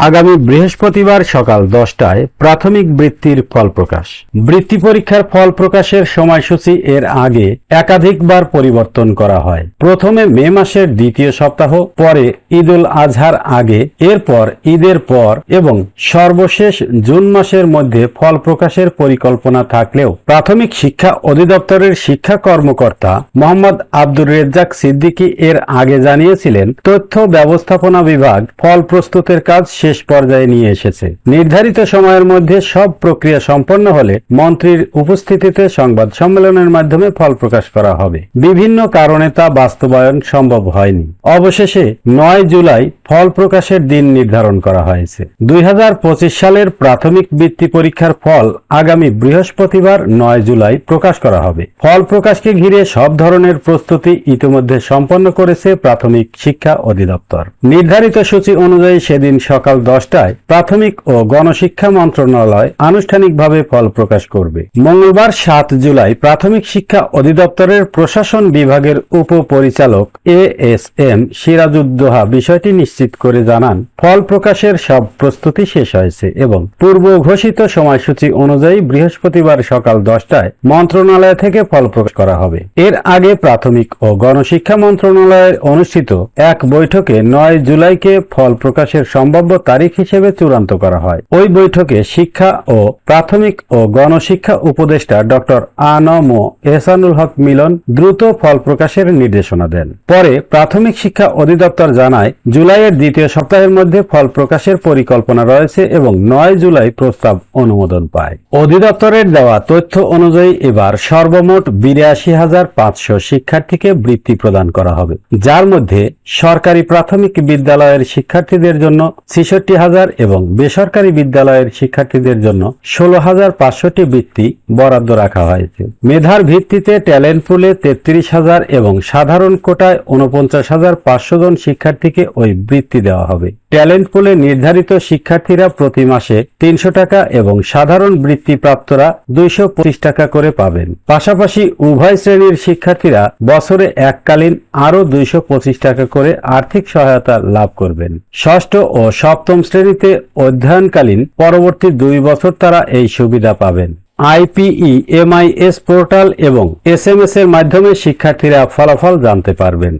আগামী বৃহস্পতিবার সকাল 10টায় প্রাথমিক বৃত্তির ফল প্রকাশ। বৃত্তি পরীক্ষার ফল প্রকাশের সময়সূচি এর আগে একাধিকবার পরিবর্তন করা হয়। প্রথমে মে মাসের দ্বিতীয় সপ্তাহ, পরে ঈদ উল আজহার আগে, এরপর ঈদের পর এবং সর্বশেষ জুন মাসের মধ্যে ফল প্রকাশের পরিকল্পনা থাকলেও প্রাথমিক শিক্ষা অধিদপ্তরের শিক্ষা কর্মকর্তা মোহাম্মদ আব্দুর রেজ্জাক সিদ্দিকী এর আগে জানিয়েছিলেন, তথ্য ব্যবস্থাপনা বিভাগ ফল প্রস্তুতের কাজ শেষ পর্যায়ে নিয়ে এসেছে। নির্ধারিত সময়ের মধ্যে সব প্রক্রিয়া সম্পন্ন হলে মন্ত্রীর উপস্থিতিতে সংবাদ সম্মেলনের মাধ্যমে ফল প্রকাশ করা হবে। বিভিন্ন কারণে তা বাস্তবায়ন সম্ভব হয়নি। অবশেষে 9 জুলাই ফল প্রকাশের দিন নির্ধারণ করা হয়েছে। 2025 সালের প্রাথমিক বৃত্তি পরীক্ষার ফল আগামী বৃহস্পতিবার 9 জুলাই প্রকাশ করা হবে। ফল প্রকাশকে ঘিরে সব ধরনের প্রস্তুতি ইতিমধ্যে সম্পন্ন করেছে প্রাথমিক শিক্ষা অধিদপ্তর। নির্ধারিত সূচি অনুযায়ী সেদিন সকাল 10টায় প্রাথমিক ও গণশিক্ষা মন্ত্রণালয় আনুষ্ঠানিকভাবে ফল প্রকাশ করবে। মঙ্গলবার 7 জুলাই প্রাথমিক শিক্ষা অধিদপ্তরের প্রশাসন বিভাগের উপপরিচালক ASM সিরাজউদ্দৌহা বিষয়টি নিশ্চিত করে জানান, ফল প্রকাশের সব প্রস্তুতি শেষ হয়েছে এবং পূর্ব ঘোষিত সময়সূচি অনুযায়ী বৃহস্পতিবার সকাল 10টায় মন্ত্রণালয় থেকে ফল প্রকাশ করা হবে। এর আগে প্রাথমিক ও গণশিক্ষা মন্ত্রণালয়ের অনুষ্ঠিত এক বৈঠকে 9 জুলাইকে ফল প্রকাশের সম্ভাব্য তারিখ হিসেবে চূড়ান্ত করা হয়। ওই বৈঠকে শিক্ষা ও প্রাথমিক ও গণশিক্ষা উপদেষ্টা ডক্টর আ.ন.ম এহসানুল হক মিলন দ্রুত ফল প্রকাশের নির্দেশনা দেন। পরে প্রাথমিক শিক্ষা অধিদপ্তর জানায়, জুলাইয়ের দ্বিতীয় সপ্তাহের মধ্যে ফল প্রকাশের পরিকল্পনা রয়েছে এবং 9 জুলাই প্রস্তাব অনুমোদন পায়। অধিদপ্তরের দেওয়া তথ্য অনুযায়ী এবার সর্বমোট 82,500 শিক্ষার্থীকে বৃত্তি প্রদান করা হবে, যার মধ্যে সরকারি প্রাথমিক বিদ্যালয়ের শিক্ষার্থীদের জন্য 66,000 এবং বেসরকারি বিদ্যালয়ের শিক্ষার্থীদের জন্য 16,500টি বৃত্তি বরাদ্দ রাখা হয়েছে। মেধার ভিত্তিতে ট্যালেন্ট পুলে 33,000 এবং সাধারণ কোটায় 49,500 জন শিক্ষার্থীকে ওই বৃত্তি দেওয়া হবে। ট্যালেন্ট পুলে নির্ধারিত শিক্ষার্থীরা প্রতি মাসে 300 টাকা এবং সাধারণ বৃত্তি প্রাপ্তরা 225 টাকা করে পাবেন। পাশাপাশি উভয় শ্রেণীর শিক্ষার্থীরা বছরে এককালীন আরও 225 টাকা করে আর্থিক সহায়তা লাভ করবেন। ষষ্ঠ ও সপ্তম শ্রেণীতে অধ্যয়নকালীন পরবর্তী 2 বছর তারা এই সুবিধা পাবেন। IPEMIS পোর্টাল এবং SMS এর মাধ্যমে শিক্ষার্থীরা ফলাফল জানতে পারবেন।